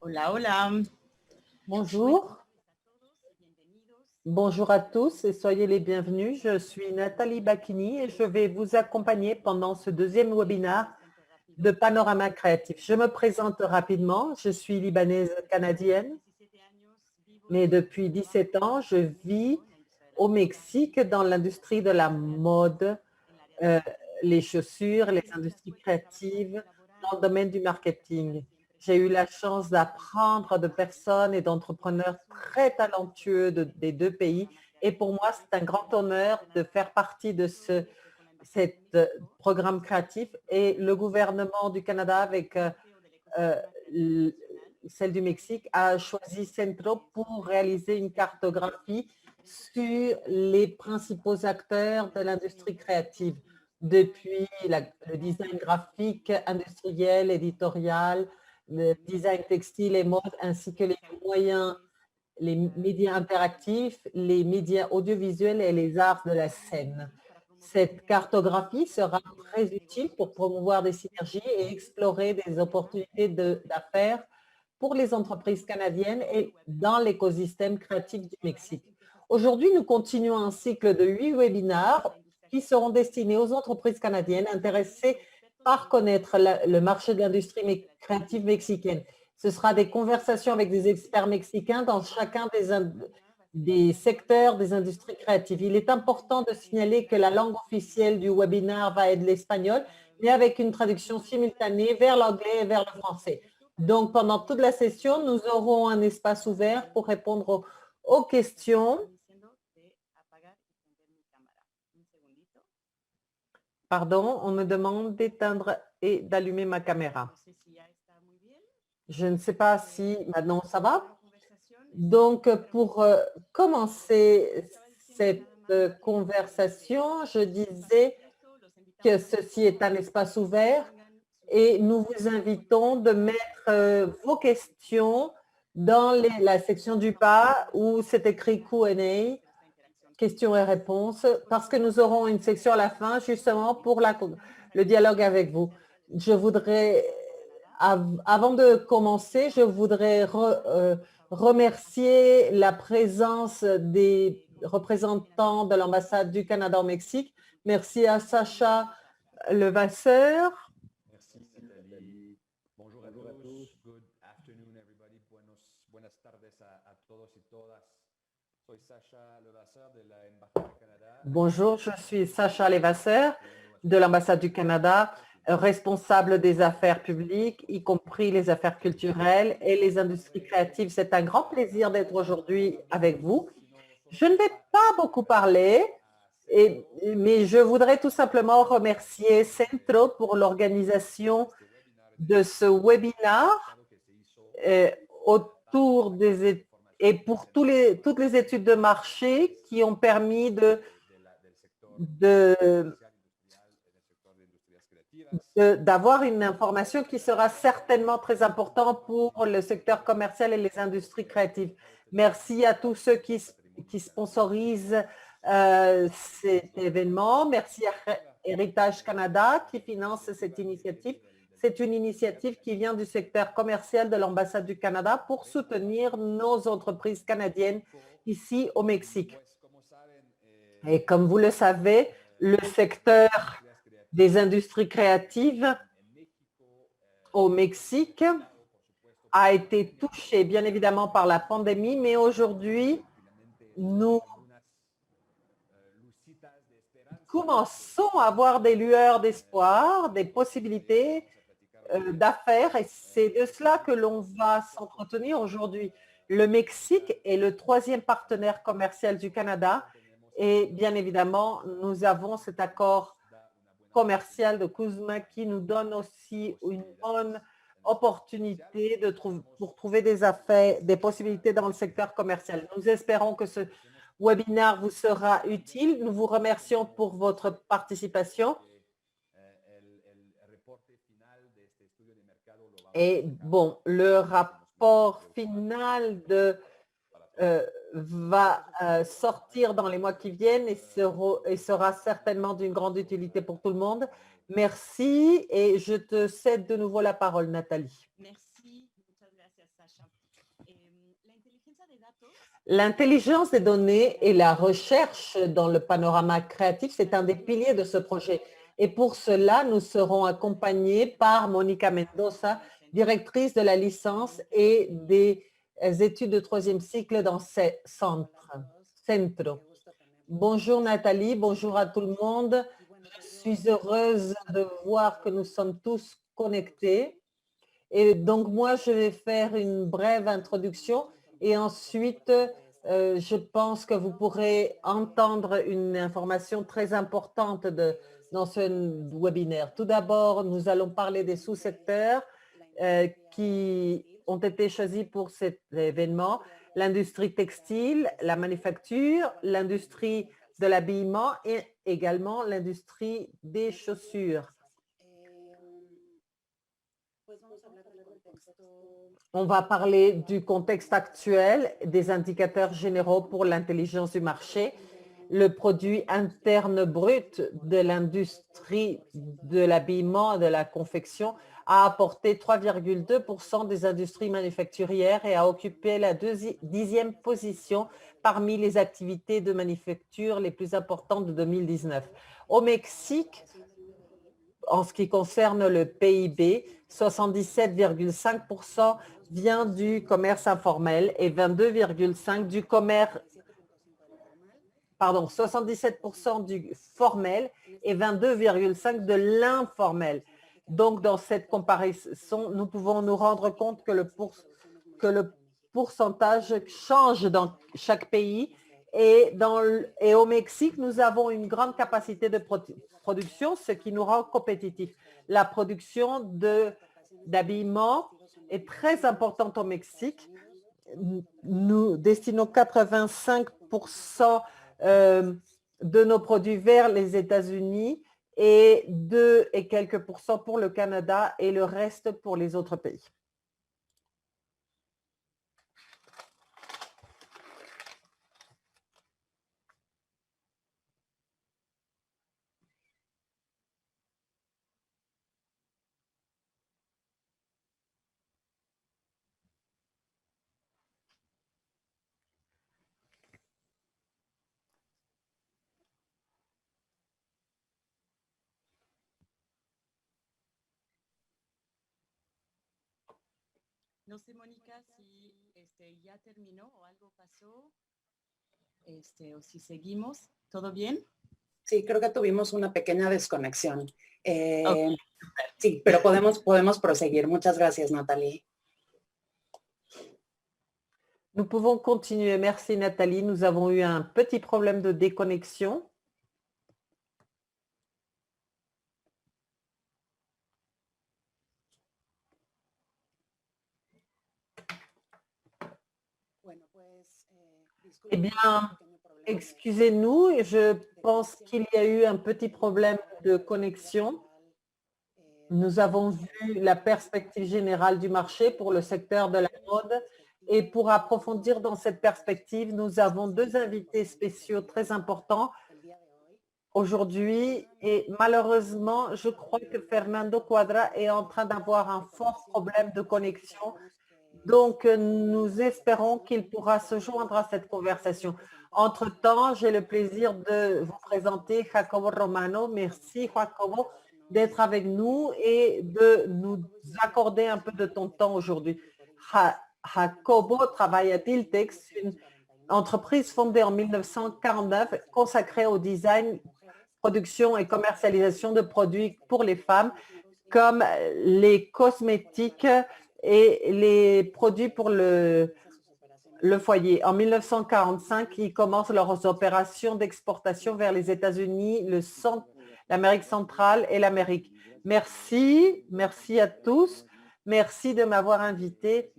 Hola, hola. Bonjour, bonjour à tous et soyez les bienvenus. Je suis Nathalie Bacchini et je vais vous accompagner pendant ce deuxième webinaire de Panorama Créatif. Je me présente rapidement, je suis libanaise canadienne, mais depuis 17 ans, je vis au Mexique dans l'industrie de la mode, euh, les chaussures, les industries créatives, dans le domaine du marketing. J'ai eu la chance d'apprendre de personnes et d'entrepreneurs très talentueux des deux pays. Et pour moi, c'est un grand honneur de faire partie de cet programme créatif. Et le gouvernement du Canada, avec euh, celle du Mexique, a choisi Centro pour réaliser une cartographie sur les principaux acteurs de l'industrie créative, depuis le design graphique, industriel, éditorial, le design textile et mode, ainsi que les moyens, les médias interactifs, les médias audiovisuels et les arts de la scène. Cette cartographie sera très utile pour promouvoir des synergies et explorer des opportunités d'affaires pour les entreprises canadiennes et dans l'écosystème créatif du Mexique. Aujourd'hui, nous continuons un cycle de 8 webinaires qui seront destinés aux entreprises canadiennes intéressées par connaître le marché de l'industrie créative mexicaine. Ce sera des conversations avec des experts mexicains dans chacun des secteurs des industries créatives. Il est important de signaler que la langue officielle du webinaire va être l'espagnol, mais avec une traduction simultanée vers l'anglais et vers le français. Donc, pendant toute la session, nous aurons un espace ouvert pour répondre aux questions. Pardon, on me demande d'éteindre et d'allumer ma caméra. Je ne sais pas si maintenant ça va. Donc, pour commencer cette conversation, je disais que ceci est un espace ouvert et nous vous invitons de mettre vos questions dans la section du bas où c'est écrit Q&A, questions et réponses, parce que nous aurons une section à la fin justement pour le dialogue avec vous. Je voudrais, avant de commencer, je voudrais remercier la présence des représentants de l'ambassade du Canada au Mexique. Merci à Sacha Levasseur. Merci Nathalie. Bonjour à tous. Good afternoon everybody. Buenas tardes a todos y todas. Soy Sacha Levasseur de la Embajada du Canada. Bonjour, je suis Sacha Levasseur de l'ambassade du Canada, responsable des affaires publiques, y compris les affaires culturelles et les industries créatives. C'est un grand plaisir d'être aujourd'hui avec vous. Je ne vais pas beaucoup parler, mais je voudrais tout simplement remercier Centro pour l'organisation de ce webinaire autour des et pour toutes les études de marché qui ont permis d'avoir une information qui sera certainement très importante pour le secteur commercial et les industries créatives. Merci à tous ceux qui sponsorisent cet événement. Merci à Héritage Canada qui finance cette initiative. C'est une initiative qui vient du secteur commercial de l'ambassade du Canada pour soutenir nos entreprises canadiennes ici au Mexique. Et comme vous le savez, le secteur des industries créatives au Mexique a été touché bien évidemment par la pandémie, mais aujourd'hui, nous commençons à avoir des lueurs d'espoir, des possibilités d'affaires et c'est de cela que l'on va s'entretenir aujourd'hui. Le Mexique est le troisième partenaire commercial du Canada et bien évidemment, nous avons cet accord commercial de CUSMA qui nous donne aussi une bonne opportunité pour trouver des affaires, des possibilités dans le secteur commercial. Nous espérons que ce webinaire vous sera utile. Nous vous remercions pour votre participation. Et bon, le rapport final va sortir dans les mois qui viennent et sera certainement d'une grande utilité pour tout le monde. Merci et je te cède de nouveau la parole, Nathalie. Merci, muchas gracias L'intelligence des données et la recherche dans le panorama créatif, c'est un des piliers de ce projet. Et pour cela, nous serons accompagnés par Monica Mendoza, directrice de la licence et des études de troisième cycle dans ce centre. Bonjour Nathalie, bonjour à tout le monde. Je suis heureuse de voir que nous sommes tous connectés. Et donc, moi, je vais faire une brève introduction et ensuite, je pense que vous pourrez entendre une information très importante dans ce webinaire. Tout d'abord, nous allons parler des sous-secteurs qui ont été choisis pour cet événement. L'industrie textile, la manufacture, l'industrie de l'habillement et également l'industrie des chaussures. On va parler du contexte actuel, des indicateurs généraux pour l'intelligence du marché, le produit interne brut de l'industrie de l'habillement et de la confection a apporté 3,2% des industries manufacturières et a occupé la 10e position parmi les activités de manufacture les plus importantes de 2019. Au Mexique, en ce qui concerne le PIB, 77,5% vient du commerce informel et 22,5% du commerce, 77% du formel et 22,5% de l'informel. Donc, dans cette comparaison, nous pouvons nous rendre compte que le pourcentage change dans chaque pays. Et au Mexique, nous avons une grande capacité de production, ce qui nous rend compétitifs. La production d'habillement est très importante au Mexique. Nous destinons 85% de nos produits vers les États-Unis et 2 et quelques pourcents pour le Canada et le reste pour les autres pays. No sé, Mónica, si ya terminó o algo pasó, o si seguimos. ¿Todo bien? Sí, creo que tuvimos una pequeña desconexión. Okay. Sí, pero podemos proseguir. Muchas gracias, Nathalie. Nous pouvons continuer. Merci, Nathalie. Nous avons eu un petit problème de déconnexion. Eh bien, excusez-nous, je pense qu'il y a eu un petit problème de connexion. Nous avons vu la perspective générale du marché pour le secteur de la mode et pour approfondir dans cette perspective, nous avons 2 invités spéciaux très importants aujourd'hui et malheureusement, je crois que Fernando Cuadra est en train d'avoir un fort problème de connexion. Donc, nous espérons qu'il pourra se joindre à cette conversation. Entre-temps, j'ai le plaisir de vous présenter Jacobo Romano. Merci, Jacobo, d'être avec nous et de nous accorder un peu de ton temps aujourd'hui. Jacobo travaille à Tiltex, une entreprise fondée en 1949 consacrée au design, production et commercialisation de produits pour les femmes comme les cosmétiques et les produits pour le foyer. En 1945, ils commencent leurs opérations d'exportation vers les États-Unis, l'Amérique centrale et l'Amérique. Merci, merci à tous. Merci de m'avoir invité.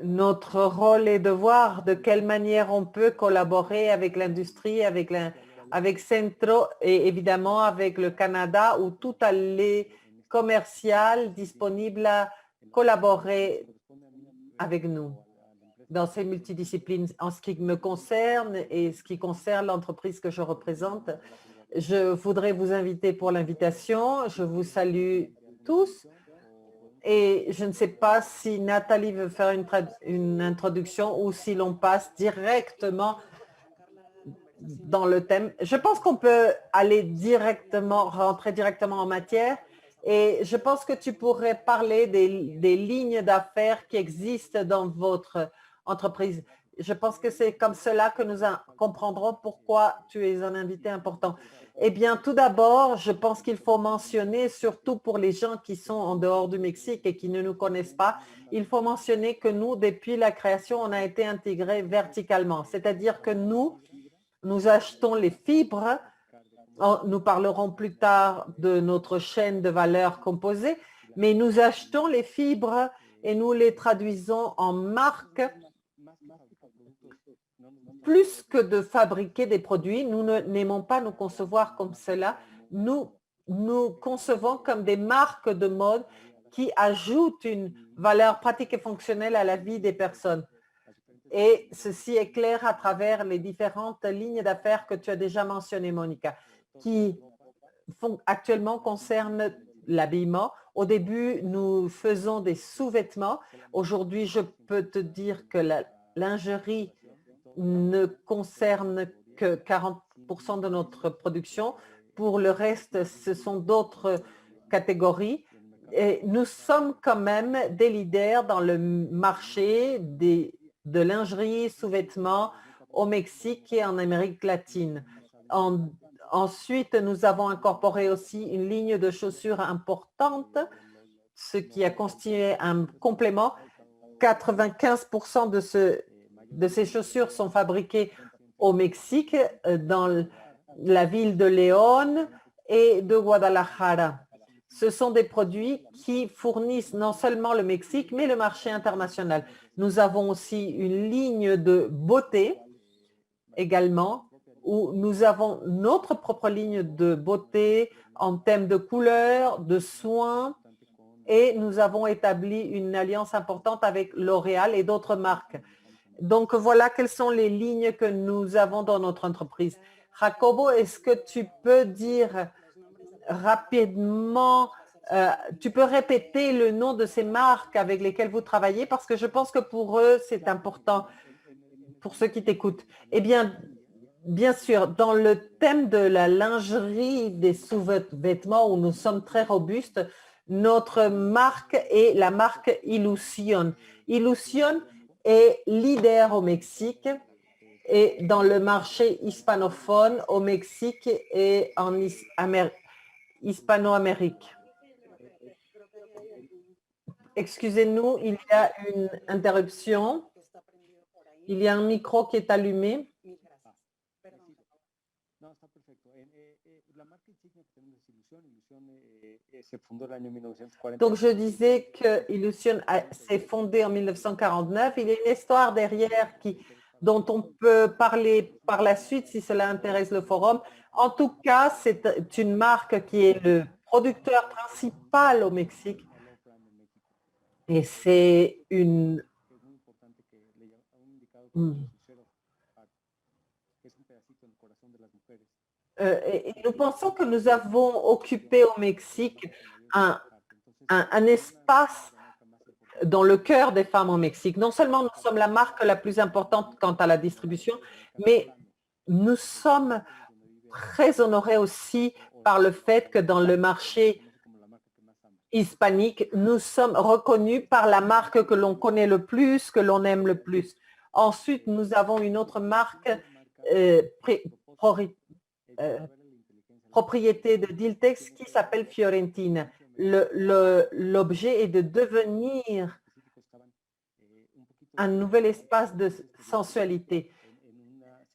Notre rôle est de voir de quelle manière on peut collaborer avec l'industrie, avec Centro et évidemment avec le Canada où tout est commercial disponible à collaborer avec nous dans ces multidisciplines. En ce qui me concerne et ce qui concerne l'entreprise que je représente, je voudrais vous inviter pour l'invitation. Je vous salue tous. Et je ne sais pas si Nathalie veut faire une introduction ou si l'on passe directement dans le thème. Je pense qu'on peut aller directement, rentrer directement en matière. Et je pense que tu pourrais parler des lignes d'affaires qui existent dans votre entreprise. Je pense que c'est comme cela que nous comprendrons pourquoi tu es un invité important. Eh bien, tout d'abord, je pense qu'il faut mentionner, surtout pour les gens qui sont en dehors du Mexique et qui ne nous connaissent pas, il faut mentionner que nous, depuis la création, on a été intégrés verticalement. C'est-à-dire que nous achetons les fibres. Nous parlerons plus tard de notre chaîne de valeur composée, mais nous achetons les fibres et nous les traduisons en marques. Plus que de fabriquer des produits, nous n'aimons pas nous concevoir comme cela. Nous concevons comme des marques de mode qui ajoutent une valeur pratique et fonctionnelle à la vie des personnes. Et ceci est clair à travers les différentes lignes d'affaires que tu as déjà mentionnées, Monica, qui actuellement concernent l'habillement. Au début, nous faisons des sous-vêtements. Aujourd'hui, je peux te dire que la lingerie ne concerne que 40% de notre production. Pour le reste, ce sont d'autres catégories. Et nous sommes quand même des leaders dans le marché de lingerie, sous-vêtements au Mexique et en Amérique latine. Ensuite, nous avons incorporé aussi une ligne de chaussures importante, ce qui a constitué un complément. 95% de ces chaussures sont fabriquées au Mexique, dans la ville de León et de Guadalajara. Ce sont des produits qui fournissent non seulement le Mexique, mais le marché international. Nous avons aussi une ligne de beauté également, où nous avons notre propre ligne de beauté en termes de couleurs, de soins, et nous avons établi une alliance importante avec L'Oréal et d'autres marques. Donc, voilà quelles sont les lignes que nous avons dans notre entreprise. Jacobo, est-ce que tu peux dire rapidement, tu peux répéter le nom de ces marques avec lesquelles vous travaillez? Parce que je pense que pour eux, c'est important, pour ceux qui t'écoutent. Eh bien, bien sûr, dans le thème de la lingerie des sous-vêtements où nous sommes très robustes, notre marque est la marque Illusion. Illusion est leader au Mexique et dans le marché hispanophone au Mexique et en Hispano-Amérique. Excusez-nous, il y a une interruption. Il y a un micro qui est allumé. Donc, je disais que Illusion s'est fondée en 1949. Il y a une histoire derrière dont on peut parler par la suite si cela intéresse le forum. En tout cas, c'est une marque qui est le producteur principal au Mexique. Et c'est une... Et nous pensons que nous avons occupé au Mexique un espace dans le cœur des femmes au Mexique. Non seulement nous sommes la marque la plus importante quant à la distribution, mais nous sommes très honorés aussi par le fait que dans le marché hispanique, nous sommes reconnus par la marque que l'on connaît le plus, que l'on aime le plus. Ensuite, nous avons une autre marque propriété de Diltex qui s'appelle Fiorentina. L'objet est de devenir un nouvel espace de sensualité.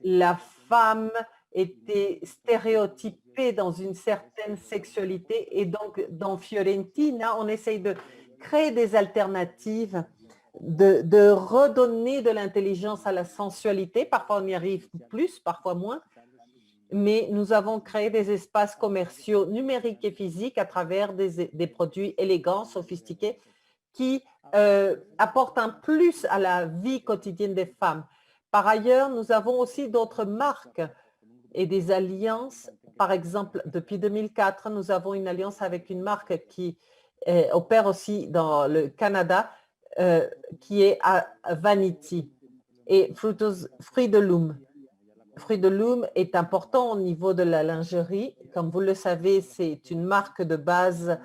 La femme était stéréotypée dans une certaine sexualité et donc dans Fiorentina, on essaye de créer des alternatives, de redonner de l'intelligence à la sensualité. Parfois on y arrive plus, parfois moins, mais nous avons créé des espaces commerciaux numériques et physiques à travers des produits élégants, sophistiqués, qui apportent un plus à la vie quotidienne des femmes. Par ailleurs, nous avons aussi d'autres marques et des alliances. Par exemple, depuis 2004, nous avons une alliance avec une marque qui opère aussi dans le Canada, qui est à Vanity. Et Fruit de Loom. Fruit de Loom est important au niveau de la lingerie. Comme vous le savez, c'est une marque de base.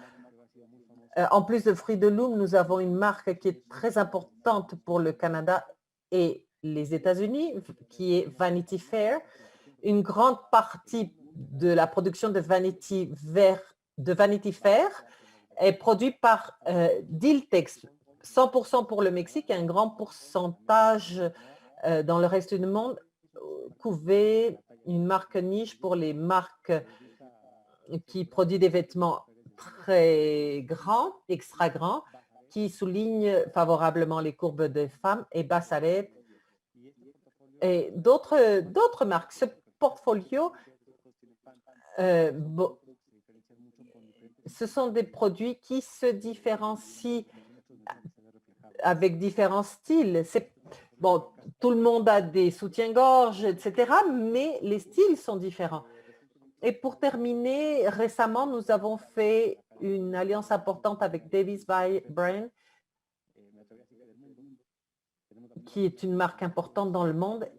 En plus de Fruit de Loom, nous avons une marque qui est très importante pour le Canada et les États-Unis, qui est Vanity Fair. Une grande partie de la production de Vanity Fair est produite par Diltex, 100% pour le Mexique et un grand pourcentage dans le reste du monde. Couvé, une marque niche pour les marques qui produisent des vêtements très grands, extra grands, qui soulignent favorablement les courbes des femmes et Bassaret et d'autres marques. Ce portfolio, ce sont des produits qui se différencient avec différents styles. Bon, tout le monde a des soutiens-gorge, etc., mais les styles sont différents. Et pour terminer, récemment, nous avons fait une alliance importante avec Davis Brand, qui est une marque importante dans le monde.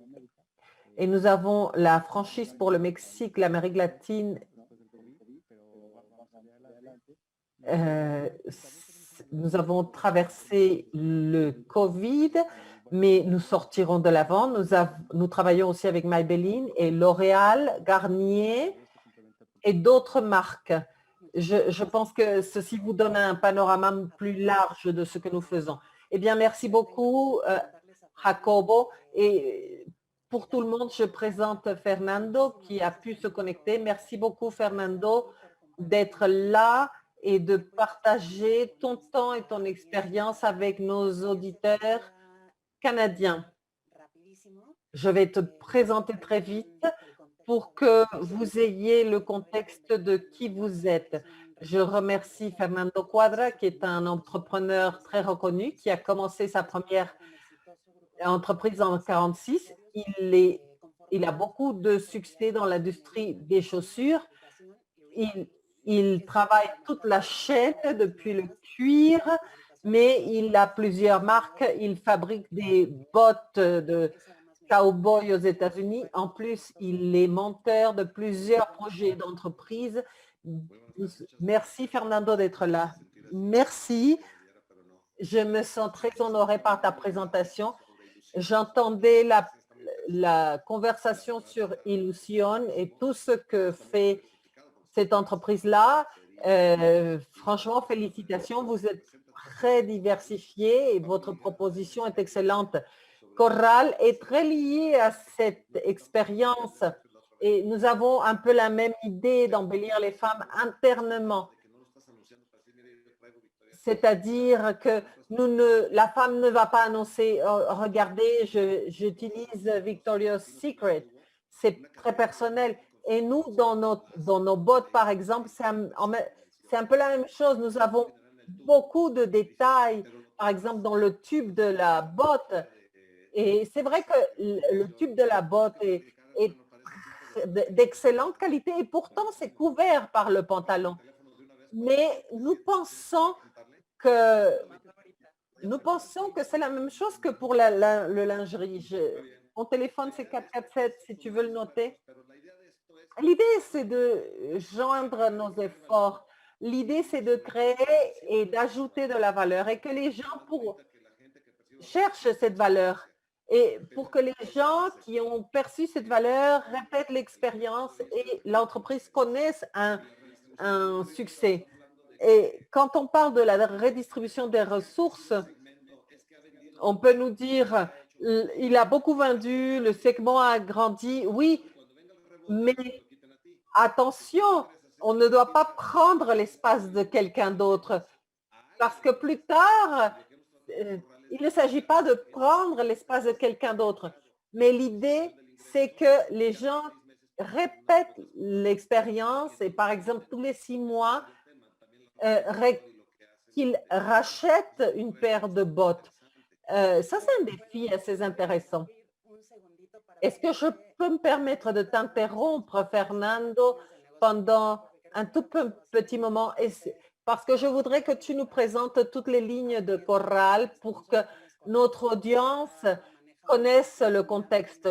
Et nous avons la franchise pour le Mexique, l'Amérique latine. Nous avons traversé le COVID, mais nous sortirons de l'avant. Nous travaillons aussi avec Maybelline et L'Oréal, Garnier et d'autres marques. Je pense que ceci vous donne un panorama plus large de ce que nous faisons. Eh bien, merci beaucoup, Jacobo. Et pour tout le monde, je présente Fernando qui a pu se connecter. Merci beaucoup, Fernando, d'être là et de partager ton temps et ton expérience avec nos auditeurs canadiens. Je vais te présenter très vite pour que vous ayez le contexte de qui vous êtes. Je remercie Fernando Cuadra, qui est un entrepreneur très reconnu, qui a commencé sa première entreprise en 1946. Il a beaucoup de succès dans l'industrie des chaussures. Il travaille toute la chaîne depuis le cuir, mais il a plusieurs marques. Il fabrique des bottes de cowboy aux États-Unis. En plus, il est monteur de plusieurs projets d'entreprise. Merci, Fernando, d'être là. Merci. Je me sens très honorée par ta présentation. J'entendais la conversation sur Illusion et tout ce que fait cette entreprise-là. Franchement, félicitations. Vous êtes très diversifié et votre proposition est excellente. Corral est très lié à cette expérience et nous avons un peu la même idée d'embellir les femmes internement. C'est-à-dire que la femme ne va pas annoncer « Regardez, j'utilise Victoria's Secret ». C'est très personnel. Et nous, dans nos bottes, par exemple, c'est un peu la même chose. Nous avons beaucoup de détails, par exemple, dans le tube de la botte. Et c'est vrai que le tube de la botte est d'excellente qualité et pourtant, c'est couvert par le pantalon. Mais nous pensons que c'est la même chose que pour le lingerie. Mon téléphone, c'est 447, si tu veux le noter. L'idée, c'est de joindre nos efforts. L'idée, c'est de créer et d'ajouter de la valeur et que les gens cherchent cette valeur. Et pour que les gens qui ont perçu cette valeur répètent l'expérience et l'entreprise connaisse un succès. Et quand on parle de la redistribution des ressources, on peut nous dire, il a beaucoup vendu, le segment a grandi. Oui, mais attention, on ne doit pas prendre l'espace de quelqu'un d'autre. Parce que plus tard, il ne s'agit pas de prendre l'espace de quelqu'un d'autre. Mais l'idée, c'est que les gens répètent l'expérience et par exemple, tous les 6 mois, qu'ils rachètent une paire de bottes. Ça, c'est un défi assez intéressant. Est-ce que je peux me permettre de t'interrompre, Fernando, pendant un tout petit moment? parce que je voudrais que tu nous présentes toutes les lignes de Corral pour que notre audience connaisse le contexte.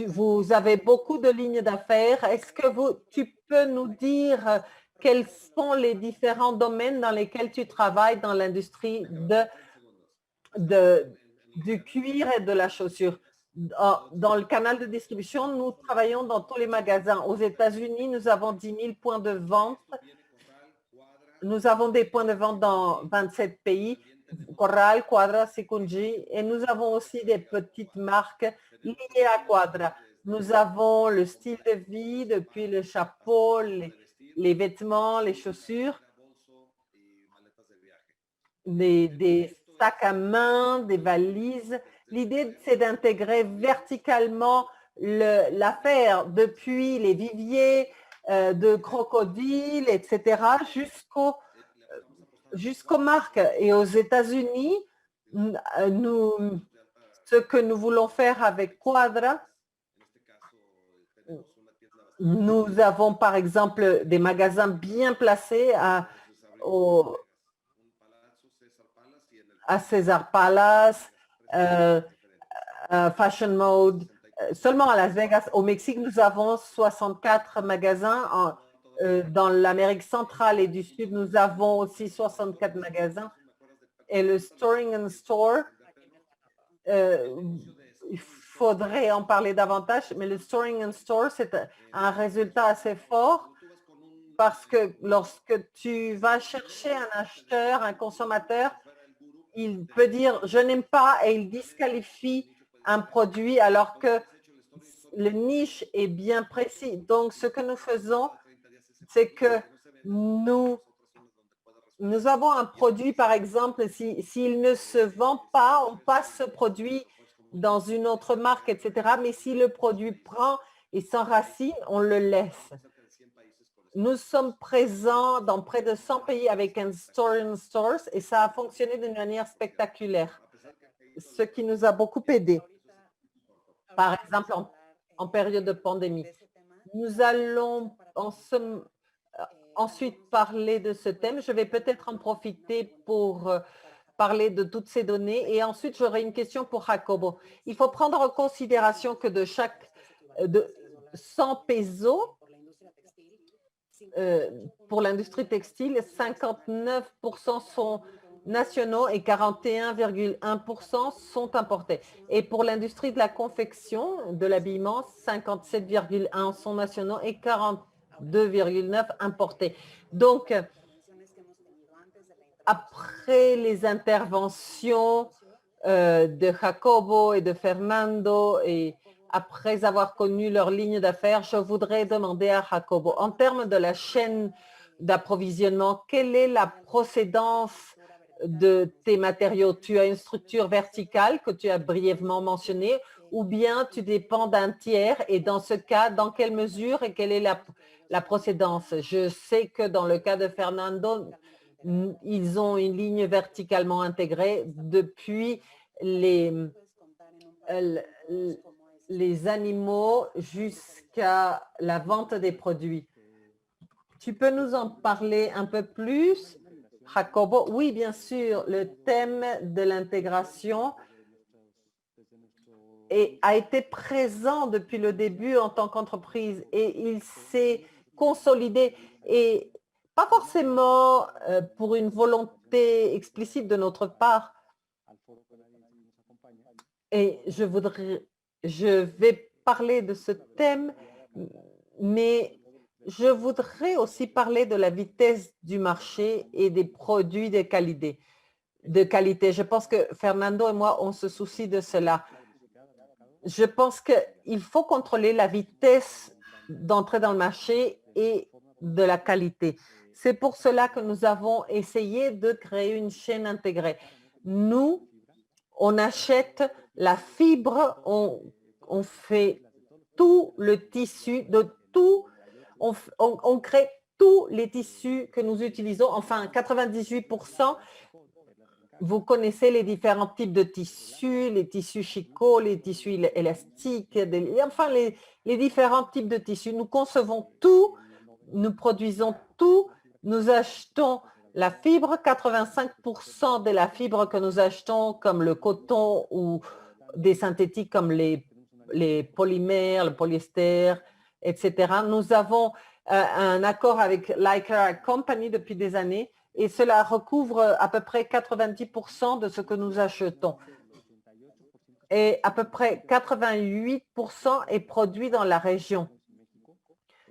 Vous avez beaucoup de lignes d'affaires. Est-ce que tu peux nous dire quels sont les différents domaines dans lesquels tu travailles dans l'industrie du cuir et de la chaussure? Dans le canal de distribution, nous travaillons dans tous les magasins. Aux États-Unis, nous avons 10 000 points de vente. Nous avons des points de vente dans 27 pays, Corral, Quadra, Secungi, et nous avons aussi des petites marques liées à Quadra. Nous avons le style de vie, depuis le chapeau, les vêtements, les chaussures, des sacs à main, des valises. L'idée, c'est d'intégrer verticalement l'affaire depuis les viviers de crocodiles, etc., jusqu'aux marques. Et aux États-Unis, ce que nous voulons faire avec Quadra, nous avons par exemple des magasins bien placés à César Palace, Fashion Mode. Seulement à Las Vegas, au Mexique, nous avons 64 magasins. Dans l'Amérique centrale et du Sud, nous avons aussi 64 magasins. Et le Storing and Store, il faudrait en parler davantage, mais le Storing and Store, c'est un résultat assez fort parce que lorsque tu vas chercher un acheteur, un consommateur, il peut dire « je n'aime pas » et il disqualifie un produit alors que le niche est bien précis. Donc, ce que nous faisons, c'est que nous avons un produit, par exemple, s'il ne se vend pas, on passe ce produit dans une autre marque, etc. Mais si le produit prend et s'enracine, on le laisse. Nous sommes présents dans près de 100 pays avec un Store in Stores et ça a fonctionné d'une manière spectaculaire, ce qui nous a beaucoup aidé. Par exemple, en période de pandémie. Nous allons ensuite parler de ce thème. Je vais peut-être en profiter pour parler de toutes ces données et ensuite j'aurai une question pour Jacobo. Il faut prendre en considération que de 100 pesos pour l'industrie textile, 59% sont nationaux et 41,1% sont importés. Et pour l'industrie de la confection, de l'habillement, 57,1% sont nationaux et 42,9% importés. Donc, après les interventions de Jacobo et de Fernando et après avoir connu leur ligne d'affaires, je voudrais demander à Jacobo, en termes de la chaîne d'approvisionnement, quelle est la procédance de tes matériaux? Tu as une structure verticale que tu as brièvement mentionnée ou bien tu dépends d'un tiers et dans ce cas, dans quelle mesure et quelle est la procédance? Je sais que dans le cas de Fernando, ils ont une ligne verticalement intégrée depuis les animaux jusqu'à la vente des produits. Tu peux nous en parler un peu plus, Jacobo? Oui, bien sûr, le thème de l'intégration a été présent depuis le début en tant qu'entreprise et il s'est consolidé et pas forcément pour une volonté explicite de notre part. Et je vais parler de ce thème, mais je voudrais aussi parler de la vitesse du marché et des produits de qualité. Je pense que Fernando et moi, on se soucie de cela. Je pense qu'il faut contrôler la vitesse d'entrée dans le marché et de la qualité. C'est pour cela que nous avons essayé de créer une chaîne intégrée. Nous, on achète la fibre, on fait tout le tissu, on crée tous les tissus que nous utilisons, enfin 98%. Vous connaissez les différents types de tissus, les tissus chicots, les tissus élastiques, enfin les différents types de tissus. Nous concevons tout, nous produisons tout Nous achetons la fibre, 85% de la fibre que nous achetons, comme le coton ou des synthétiques comme les polymères, le polyester, etc. Nous avons un accord avec Leica Company depuis des années et cela recouvre à peu près 90% de ce que nous achetons. Et à peu près 88% est produit dans la région,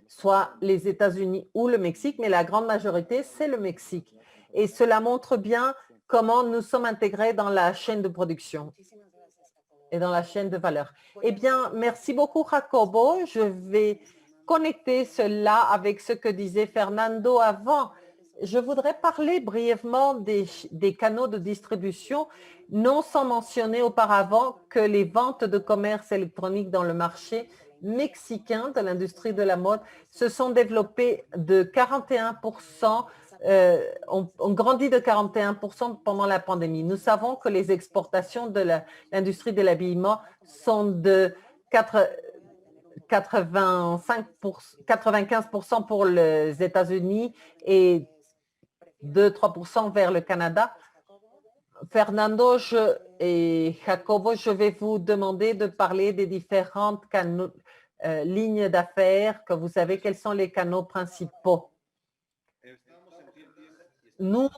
soit les États-Unis ou le Mexique, mais la grande majorité, c'est le Mexique. Et cela montre bien comment nous sommes intégrés dans la chaîne de production et dans la chaîne de valeur. Eh bien, merci beaucoup, Jacobo. Je vais connecter cela avec ce que disait Fernando avant. Je voudrais parler brièvement des canaux de distribution, non sans mentionner auparavant que les ventes de commerce électronique dans le marché mexicain de l'industrie de la mode se sont développées de 41%, ont grandi de 41% pendant la pandémie. Nous savons que les exportations de l'industrie de l'habillement sont de 95% pour les États-Unis et 2-3% vers le Canada. Fernando et Jacobo, je vais vous demander de parler des différentes lignes d'affaires, que vous savez quels sont les canaux principaux. Nous,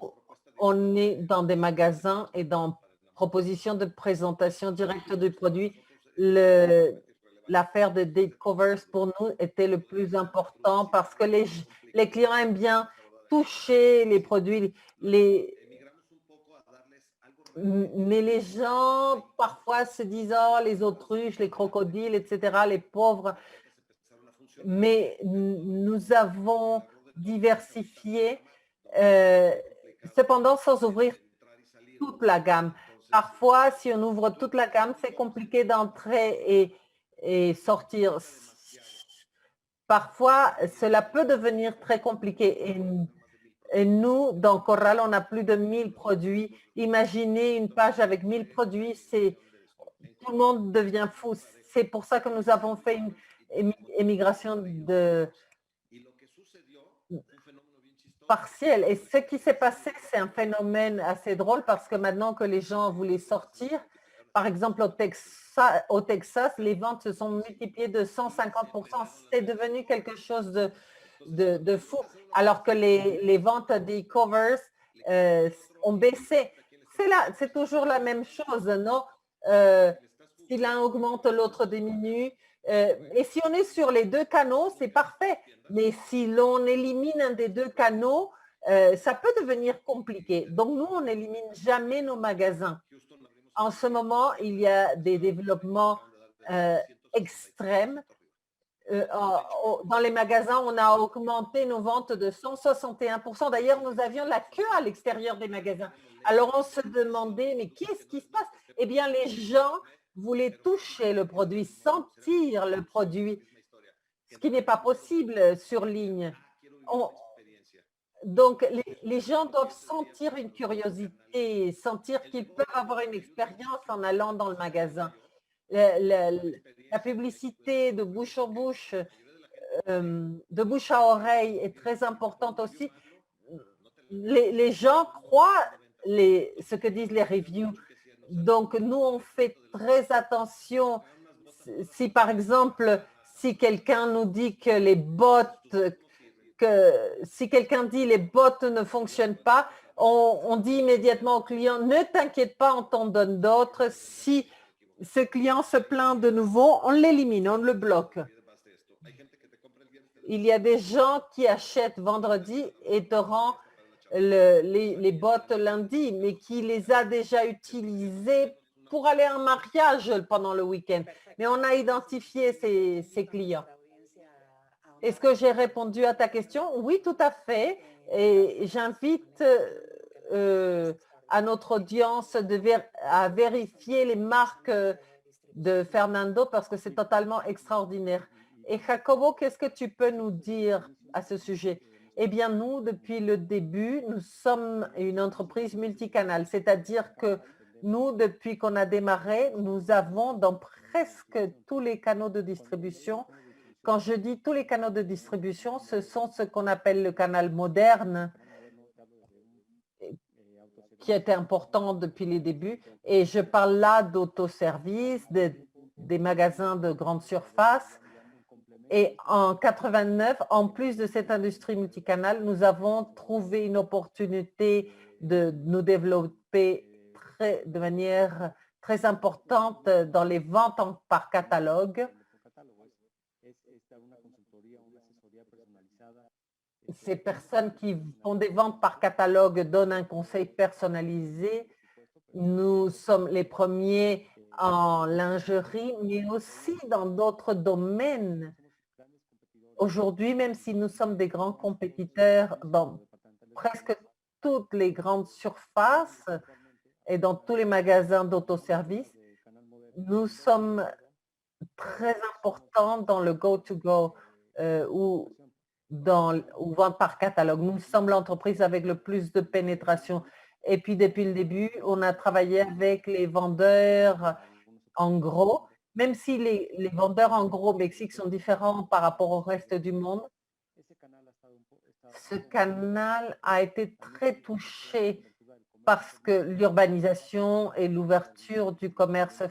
on est dans des magasins et dans propositions de présentation directe du produit. L'affaire de date covers pour nous était le plus important parce que les clients aiment bien toucher les produits, mais les gens parfois se disent « Oh, les autruches, les crocodiles, etc., les pauvres ». Mais nous avons diversifié, cependant sans ouvrir toute la gamme. Parfois, si on ouvre toute la gamme, c'est compliqué d'entrer et sortir. Parfois, cela peut devenir très compliqué. Et nous, dans Corral, on a plus de 1000 produits. Imaginez une page avec 1000 produits, tout le monde devient fou. C'est pour ça que nous avons fait une émigration partielle. Et ce qui s'est passé, c'est un phénomène assez drôle parce que maintenant que les gens voulaient sortir, par exemple au Texas, les ventes se sont multipliées de 150%. C'est devenu quelque chose de fou, alors que les ventes des covers ont baissé. C'est toujours la même chose, non? Si l'un augmente, l'autre diminue. Et si on est sur les deux canaux, c'est parfait. Mais si l'on élimine un des deux canaux, ça peut devenir compliqué. Donc, nous, on n'élimine jamais nos magasins. En ce moment, il y a des développements extrêmes. Dans les magasins, on a augmenté nos ventes de 161%. D'ailleurs, nous avions la queue à l'extérieur des magasins. Alors, on se demandait, mais qu'est-ce qui se passe? Eh bien, les gens voulaient toucher le produit, sentir le produit, ce qui n'est pas possible sur ligne. Donc, les gens doivent sentir une curiosité, sentir qu'ils peuvent avoir une expérience en allant dans le magasin. La publicité de bouche en bouche, de bouche à oreille est très importante aussi. Les gens croient ce que disent les reviews. Donc, nous, on fait très attention. Si, par exemple, si quelqu'un nous dit que les bottes, si quelqu'un dit les bottes ne fonctionnent pas, on dit immédiatement au client, ne t'inquiète pas, on t'en donne d'autres. Si ce client se plaint de nouveau, on l'élimine, on le bloque. Il y a des gens qui achètent vendredi et te rendent les bottes lundi, mais qui les a déjà utilisées pour aller à un mariage pendant le week-end. Mais on a identifié ces clients. Est-ce que j'ai répondu à ta question? Oui, tout à fait. Et j'invite à notre audience à vérifier les marques de Fernando parce que c'est totalement extraordinaire. Et Jacobo, qu'est-ce que tu peux nous dire à ce sujet? Eh bien, nous, depuis le début, nous sommes une entreprise multicanale, c'est-à-dire que nous, depuis qu'on a démarré, nous avons dans presque tous les canaux de distribution Quand je dis tous les canaux de distribution, ce sont ce qu'on appelle le canal moderne, qui était important depuis les débuts. Et je parle là d'autoservices, des magasins de grande surface. Et en 89, en plus de cette industrie multicanale, nous avons trouvé une opportunité de nous développer de manière très importante dans les ventes par catalogue. Ces personnes qui font des ventes par catalogue donnent un conseil personnalisé. Nous sommes les premiers en lingerie, mais aussi dans d'autres domaines. Aujourd'hui, même si nous sommes des grands compétiteurs dans presque toutes les grandes surfaces et dans tous les magasins d'autoservice, nous sommes très importants dans le go-to-go ou vente par catalogue. Nous sommes l'entreprise avec le plus de pénétration. Et puis, depuis le début, on a travaillé avec les vendeurs en gros. Même si les vendeurs en gros au Mexique sont différents par rapport au reste du monde, ce canal a été très touché parce que l'urbanisation et l'ouverture du commerce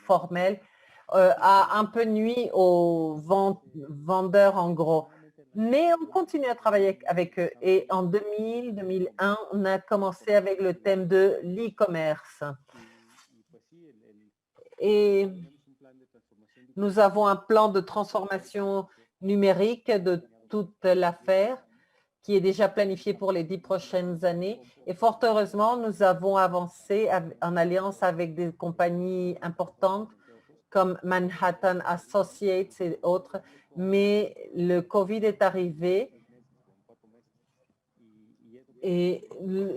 formel a un peu nuit aux vendeurs en gros. Mais on continue à travailler avec eux. Et en 2000-2001, on a commencé avec le thème de l'e-commerce. Et nous avons un plan de transformation numérique de toute l'affaire qui est déjà planifié pour les 10 prochaines années. Et fort heureusement, nous avons avancé en alliance avec des compagnies importantes comme Manhattan Associates et autres. Mais le COVID est arrivé et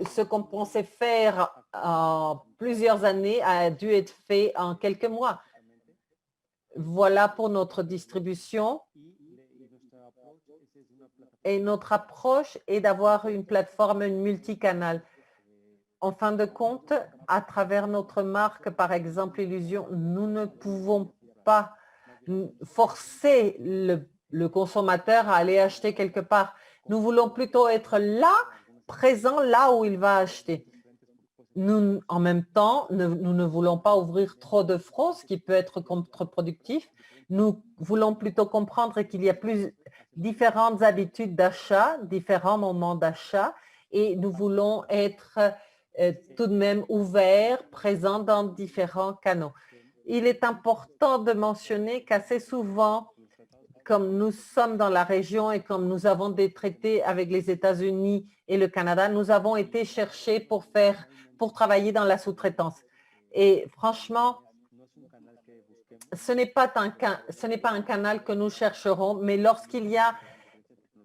ce qu'on pensait faire en plusieurs années a dû être fait en quelques mois. Voilà pour notre distribution. Et notre approche est d'avoir une plateforme multicanal. En fin de compte, à travers notre marque, par exemple, Illusion, nous ne pouvons pas forcer le consommateur à aller acheter quelque part. Nous voulons plutôt être là, présent là où il va acheter. Nous, en même temps, nous ne voulons pas ouvrir trop de fraude, ce qui peut être contre-productif. Nous voulons plutôt comprendre qu'il y a différentes habitudes d'achat, différents moments d'achat, et nous voulons être tout de même ouverts, présents dans différents canaux. Il est important de mentionner qu'assez souvent, comme nous sommes dans la région et comme nous avons des traités avec les États-Unis et le Canada, nous avons été chercher pour travailler dans la sous-traitance. Et franchement, ce n'est pas un canal que nous chercherons, mais lorsqu'il y a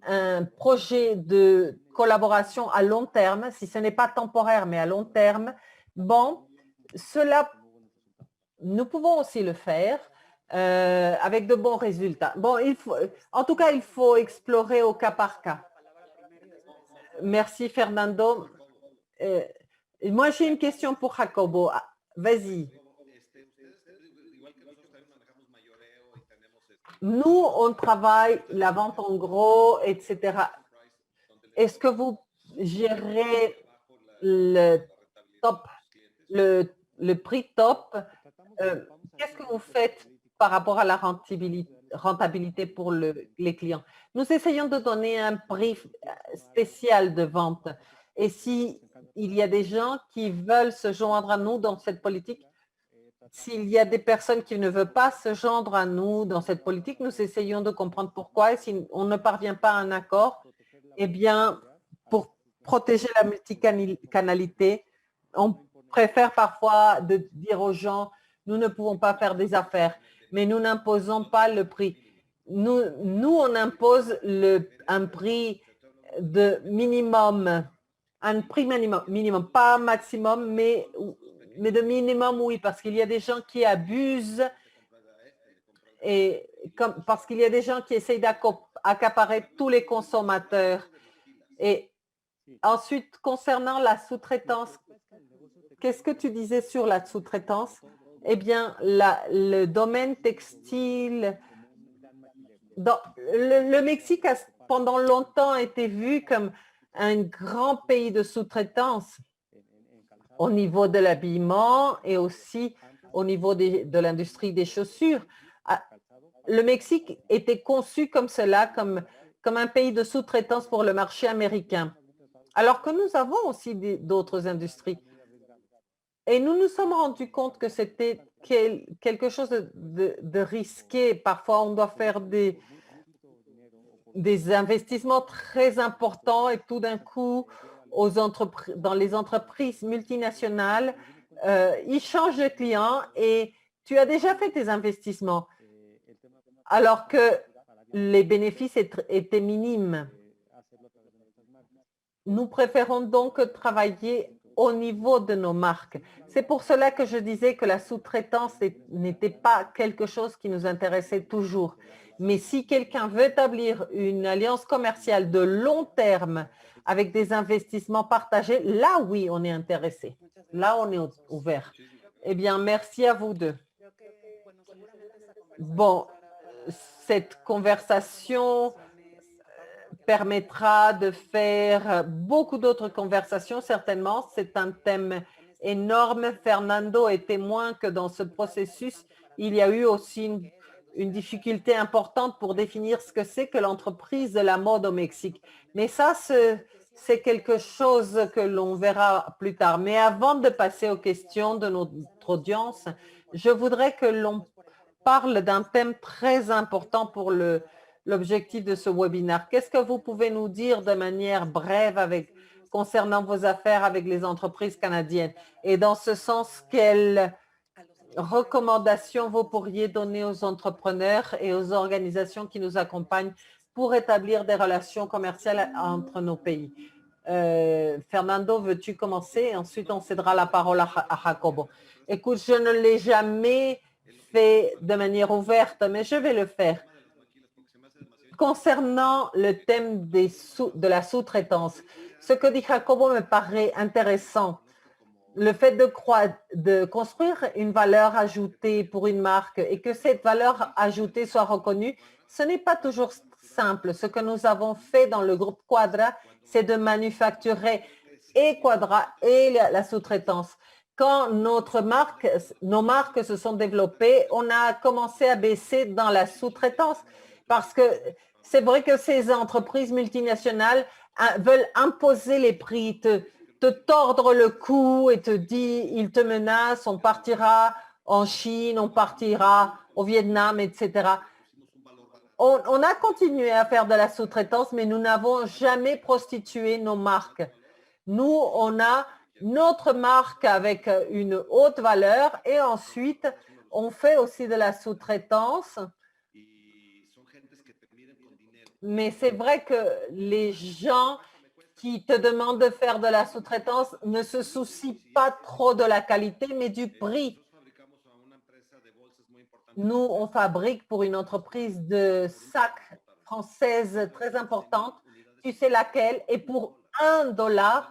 un projet de collaboration à long terme, si ce n'est pas temporaire, mais à long terme, bon, nous pouvons aussi le faire avec de bons résultats. Bon, en tout cas, il faut explorer au cas par cas. Merci, Fernando. Moi, j'ai une question pour Jacobo. Vas-y. Nous, on travaille la vente en gros, etc. Est-ce que vous gérez le prix top? Qu'est-ce que vous faites par rapport à la rentabilité pour les clients? Nous essayons de donner un prix spécial de vente. Et s'il y a des gens qui veulent se joindre à nous dans cette politique, s'il y a des personnes qui ne veulent pas se joindre à nous dans cette politique, nous essayons de comprendre pourquoi. Et si on ne parvient pas à un accord, eh bien, pour protéger la multicanalité, on préfère parfois de dire aux gens, nous ne pouvons pas faire des affaires, mais nous n'imposons pas le prix. Nous on impose un prix de minimum, un prix minimum, pas maximum, mais de minimum, oui, parce qu'il y a des gens qui abusent et parce qu'il y a des gens qui essayent d'accaparer tous les consommateurs. Et ensuite, concernant la sous-traitance, qu'est-ce que tu disais sur la sous-traitance? Eh bien, le domaine textile Le Mexique a pendant longtemps été vu comme un grand pays de sous-traitance au niveau de l'habillement et aussi au niveau de l'industrie des chaussures. Le Mexique était conçu comme cela, comme un pays de sous-traitance pour le marché américain, alors que nous avons aussi d'autres industries. Et nous nous sommes rendus compte que c'était quelque chose de risqué. Parfois, on doit faire des investissements très importants et tout d'un coup, dans les entreprises multinationales, ils changent de client et tu as déjà fait tes investissements alors que les bénéfices étaient minimes. Nous préférons donc travailler au niveau de nos marques. C'est pour cela que je disais que la sous-traitance n'était pas quelque chose qui nous intéressait toujours. Mais si quelqu'un veut établir une alliance commerciale de long terme avec des investissements partagés, là, oui, on est intéressé. Là, on est ouvert. Eh bien, merci à vous deux. Bon, cette conversation permettra de faire beaucoup d'autres conversations, certainement. C'est un thème énorme. Fernando est témoin que dans ce processus, il y a eu aussi une difficulté importante pour définir ce que c'est que l'entreprise de la mode au Mexique. Mais ça, c'est quelque chose que l'on verra plus tard. Mais avant de passer aux questions de notre audience, je voudrais que l'on parle d'un thème très important pour l'objectif de ce webinaire. Qu'est-ce que vous pouvez nous dire de manière brève concernant vos affaires avec les entreprises canadiennes? Et dans ce sens, quelles recommandations vous pourriez donner aux entrepreneurs et aux organisations qui nous accompagnent pour établir des relations commerciales entre nos pays? Fernando, veux-tu commencer? Ensuite, on cédera la parole à Jacobo. Écoute, je ne l'ai jamais fait de manière ouverte, mais je vais le faire. Concernant le thème de la sous-traitance, ce que dit Jacobo me paraît intéressant. Le fait de construire une valeur ajoutée pour une marque et que cette valeur ajoutée soit reconnue, ce n'est pas toujours simple. Ce que nous avons fait dans le groupe Quadra, c'est de manufacturer et Quadra et la sous-traitance. Quand nos marques se sont développées, on a commencé à baisser dans la sous-traitance parce que c'est vrai que ces entreprises multinationales veulent imposer les prix, te tordre le cou et te dit, ils te menacent, on partira en Chine, on partira au Vietnam, etc. On a continué à faire de la sous-traitance, mais nous n'avons jamais prostitué nos marques. Nous, on a notre marque avec une haute valeur et ensuite, on fait aussi de la sous-traitance. Mais c'est vrai que les gens qui te demandent de faire de la sous-traitance ne se soucient pas trop de la qualité, mais du prix. Nous, on fabrique pour une entreprise de sacs française très importante, tu sais laquelle, et pour $1,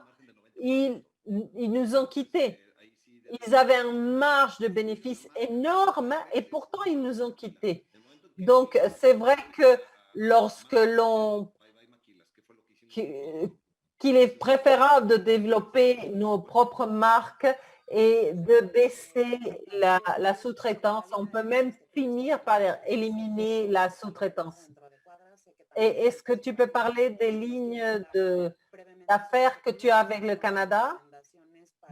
ils nous ont quittés. Ils avaient une marge de bénéfice énorme et pourtant, ils nous ont quittés. Donc, c'est vrai que lorsque qu'il est préférable de développer nos propres marques et de baisser la sous-traitance. On peut même finir par éliminer la sous-traitance. Et est-ce que tu peux parler des lignes d'affaires que tu as avec le Canada?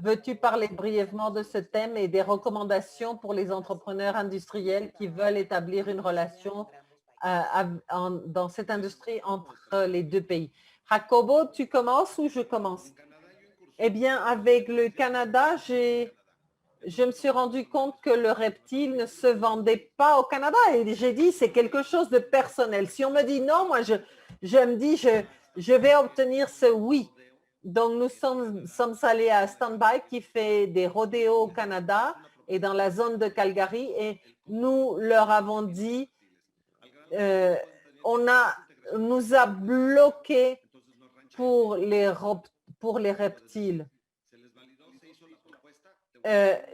Veux-tu parler brièvement de ce thème et des recommandations pour les entrepreneurs industriels qui veulent établir une relation dans cette industrie entre les deux pays? Jacobo, tu commences ou je commence? Eh bien, avec le Canada, je me suis rendu compte que le reptile ne se vendait pas au Canada et j'ai dit c'est quelque chose de personnel. Si on me dit non, moi je me dis je vais obtenir ce oui. Donc nous sommes allés à Standby qui fait des rodéos au Canada et dans la zone de Calgary et nous leur avons dit nous a bloqué pour les reptiles.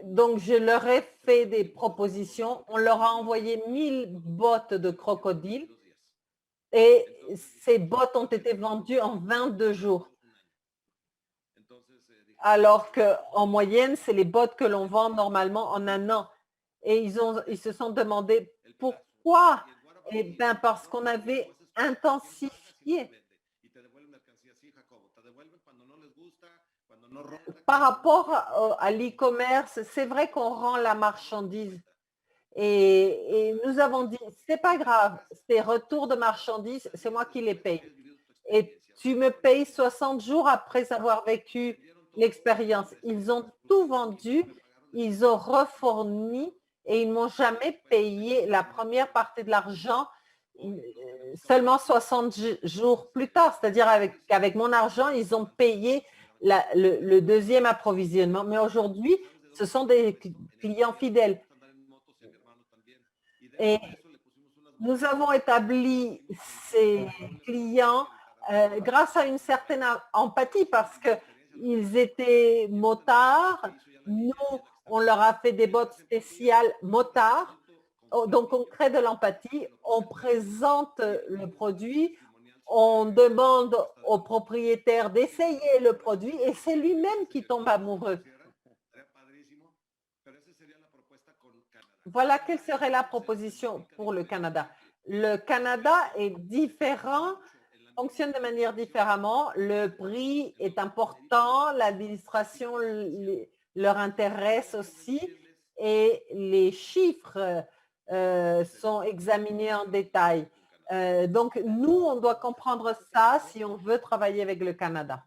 Donc, je leur ai fait des propositions. On leur a envoyé 1000 bottes de crocodiles Et ces bottes ont été vendues en 22 jours. Alors qu'en moyenne, c'est les bottes que l'on vend normalement en un an. Et ils se sont demandé pourquoi? Eh bien, parce qu'on avait intensifié. Par rapport à l'e-commerce, c'est vrai qu'on rend la marchandise. Et nous avons dit, c'est pas grave, ces retours de marchandises, c'est moi qui les paye. Et tu me payes 60 jours après avoir vécu l'expérience. Ils ont tout vendu, ils ont refourni et ils m'ont jamais payé la première partie de l'argent seulement 60 jours plus tard. C'est-à-dire avec mon argent, ils ont payé le deuxième approvisionnement. Mais aujourd'hui, ce sont des clients fidèles. Et nous avons établi ces clients grâce à une certaine empathie parce qu'ils étaient motards. Nous, on leur a fait des bottes spéciales motards. Donc, on crée de l'empathie, on présente le produit, on demande au propriétaire d'essayer le produit et c'est lui-même qui tombe amoureux. Voilà quelle serait la proposition pour le Canada. Le Canada est différent, fonctionne de manière différemment. Le prix est important, l'administration leur intéresse aussi et les chiffres sont examinés en détail. Donc, nous, on doit comprendre ça si on veut travailler avec le Canada.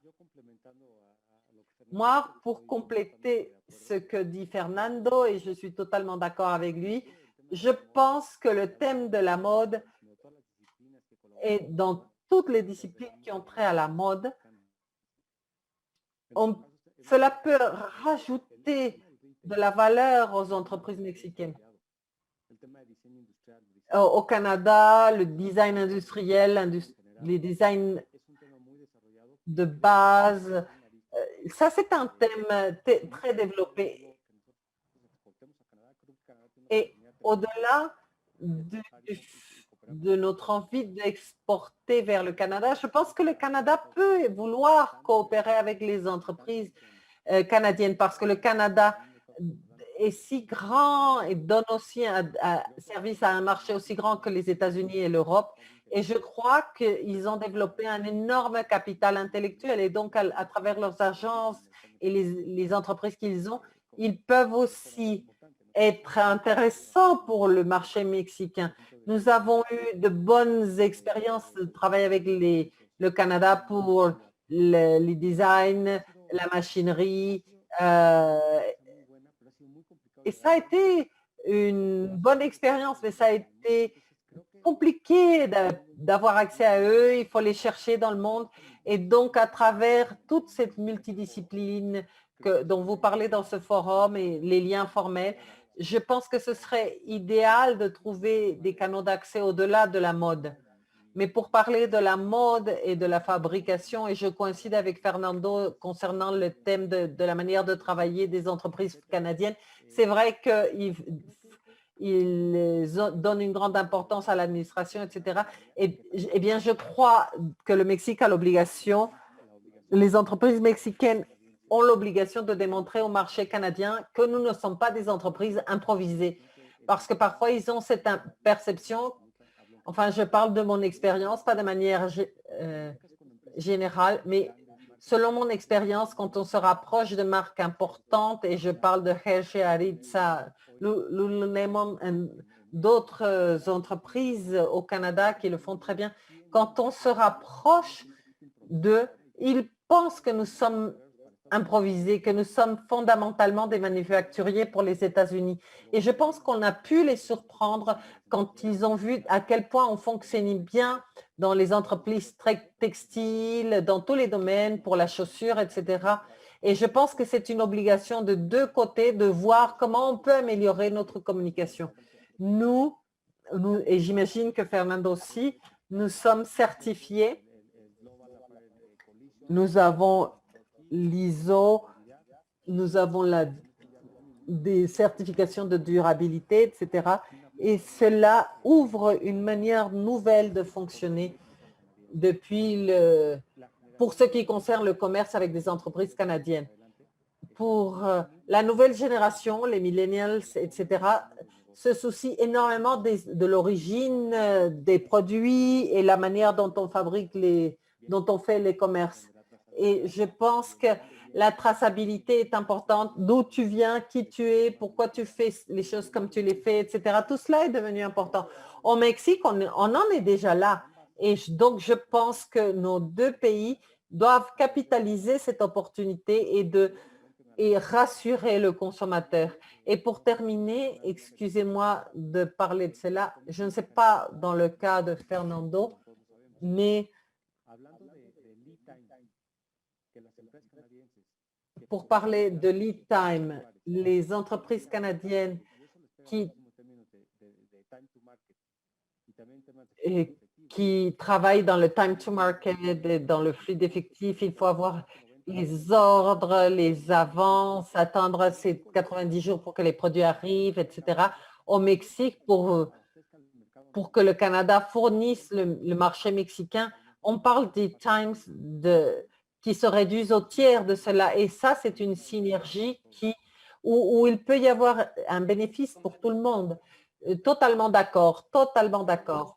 Moi, pour compléter ce que dit Fernando, et je suis totalement d'accord avec lui, je pense que le thème de la mode est dans toutes les disciplines qui ont trait à la mode. Cela peut rajouter de la valeur aux entreprises mexicaines. Au Canada, le design industriel, les designs de base, ça c'est un thème très développé. Et au-delà de notre envie d'exporter vers le Canada, je pense que le Canada peut vouloir coopérer avec les entreprises canadiennes parce que le Canada est si grand et donne aussi un service à un marché aussi grand que les États-Unis et l'Europe. Et je crois qu'ils ont développé un énorme capital intellectuel et donc à travers leurs agences et les entreprises qu'ils ont, ils peuvent aussi être intéressants pour le marché mexicain. Nous avons eu de bonnes expériences de travail avec le Canada pour les designs, la machinerie. Et ça a été une bonne expérience, mais ça a été compliqué d'avoir accès à eux. Il faut les chercher dans le monde. Et donc, à travers toute cette multidiscipline dont vous parlez dans ce forum et les liens formels, je pense que ce serait idéal de trouver des canaux d'accès au-delà de la mode. Mais pour parler de la mode et de la fabrication, et je coïncide avec Fernando concernant le thème de la manière de travailler des entreprises canadiennes, c'est vrai qu'ils donnent une grande importance à l'administration, etc. Eh bien, je crois que le Mexique a l'obligation, les entreprises mexicaines ont l'obligation de démontrer au marché canadien que nous ne sommes pas des entreprises improvisées. Parce que parfois, ils ont cette perception. Enfin, je parle de mon expérience, pas de manière générale, mais selon mon expérience, quand on se rapproche de marques importantes, et je parle de Hershey, Aritza, Lululemon, d'autres entreprises au Canada qui le font très bien, quand on se rapproche d'eux, ils pensent que nous sommes improvisés, que nous sommes fondamentalement des manufacturiers pour les États-Unis. Et je pense qu'on a pu les surprendre quand ils ont vu à quel point on fonctionnait bien dans les entreprises textiles, dans tous les domaines, pour la chaussure, etc. Et je pense que c'est une obligation de deux côtés de voir comment on peut améliorer notre communication. Nous et j'imagine que Fernando aussi, nous sommes certifiés. Nous avons l'ISO, nous avons des certifications de durabilité, etc. et cela ouvre une manière nouvelle de fonctionner pour ce qui concerne le commerce avec des entreprises canadiennes. Pour la nouvelle génération, les millennials, etc., se soucient énormément de l'origine des produits et la manière dont on fabrique dont on fait les commerces. Et je pense que la traçabilité est importante, d'où tu viens, qui tu es, pourquoi tu fais les choses comme tu les fais, etc. Tout cela est devenu important. Au Mexique, on en est déjà là. Et donc, je pense que nos deux pays doivent capitaliser cette opportunité et rassurer le consommateur. Et pour terminer, excusez-moi de parler de cela, je ne sais pas dans le cas de Fernando, mais pour parler de lead time, les entreprises canadiennes qui travaillent dans le time to market, dans le flux d'effectifs, il faut avoir les ordres, les avances, attendre ces 90 jours pour que les produits arrivent, etc. Au Mexique, pour que le Canada fournisse le marché mexicain, on parle des times qui se réduisent au tiers de cela. Et ça, c'est une synergie où il peut y avoir un bénéfice pour tout le monde. Totalement d'accord, totalement d'accord.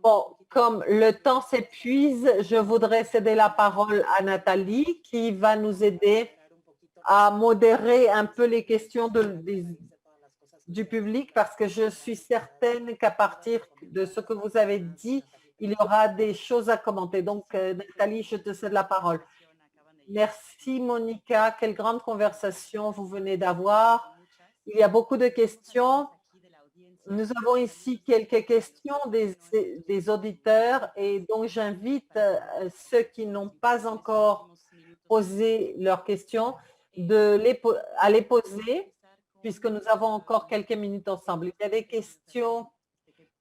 Bon, comme le temps s'épuise, je voudrais céder la parole à Nathalie qui va nous aider à modérer un peu les questions du public parce que je suis certaine qu'à partir de ce que vous avez dit, il y aura des choses à commenter. Donc, Nathalie, je te cède la parole. Merci, Monica. Quelle grande conversation vous venez d'avoir. Il y a beaucoup de questions. Nous avons ici quelques questions des auditeurs et donc j'invite ceux qui n'ont pas encore posé leurs questions à les poser puisque nous avons encore quelques minutes ensemble. Il y a des questions.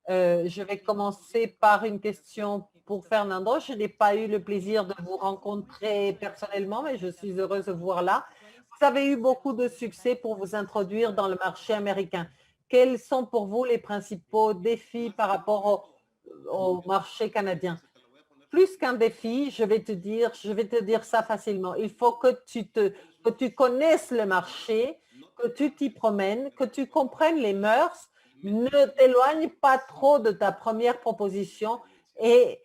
Je vais commencer par une question pour Fernando. Je n'ai pas eu le plaisir de vous rencontrer personnellement, mais je suis heureuse de vous voir là. Vous avez eu beaucoup de succès pour vous introduire dans le marché américain. Quels sont pour vous les principaux défis par rapport au marché canadien? Plus qu'un défi, je vais te dire ça facilement. Il faut que tu connaisses le marché, que tu t'y promènes, que tu comprennes les mœurs. Ne t'éloigne pas trop de ta première proposition et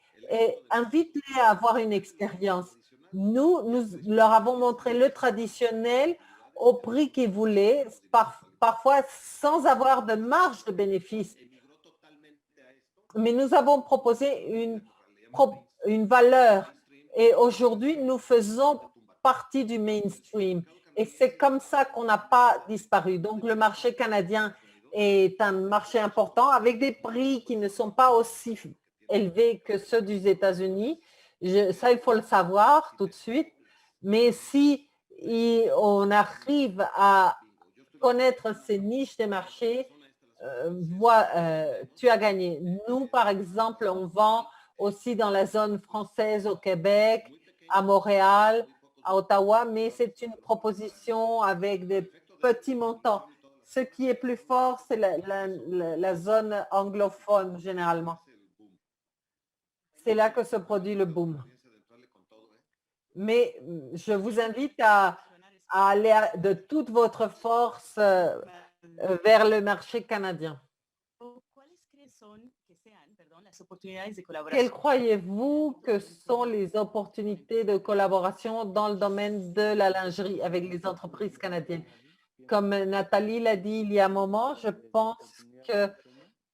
invite-les à avoir une expérience. Nous leur avons montré le traditionnel au prix qu'ils voulaient, parfois sans avoir de marge de bénéfice. Mais nous avons proposé une valeur et aujourd'hui, nous faisons partie du mainstream. Et c'est comme ça qu'on n'a pas disparu. Donc, le marché canadien est un marché important avec des prix qui ne sont pas aussi élevés que ceux des États-Unis. Ça, il faut le savoir tout de suite. Mais si on arrive à connaître ces niches des marchés, tu as gagné. Nous, par exemple, on vend aussi dans la zone française au Québec, à Montréal, à Ottawa, mais c'est une proposition avec des petits montants. Ce qui est plus fort, c'est la zone anglophone généralement. C'est là que se produit le boom. Mais je vous invite à aller de toute votre force vers le marché canadien. Quelles croyez-vous que sont les opportunités de collaboration dans le domaine de la lingerie avec les entreprises canadiennes? Comme Nathalie l'a dit il y a un moment, je pense que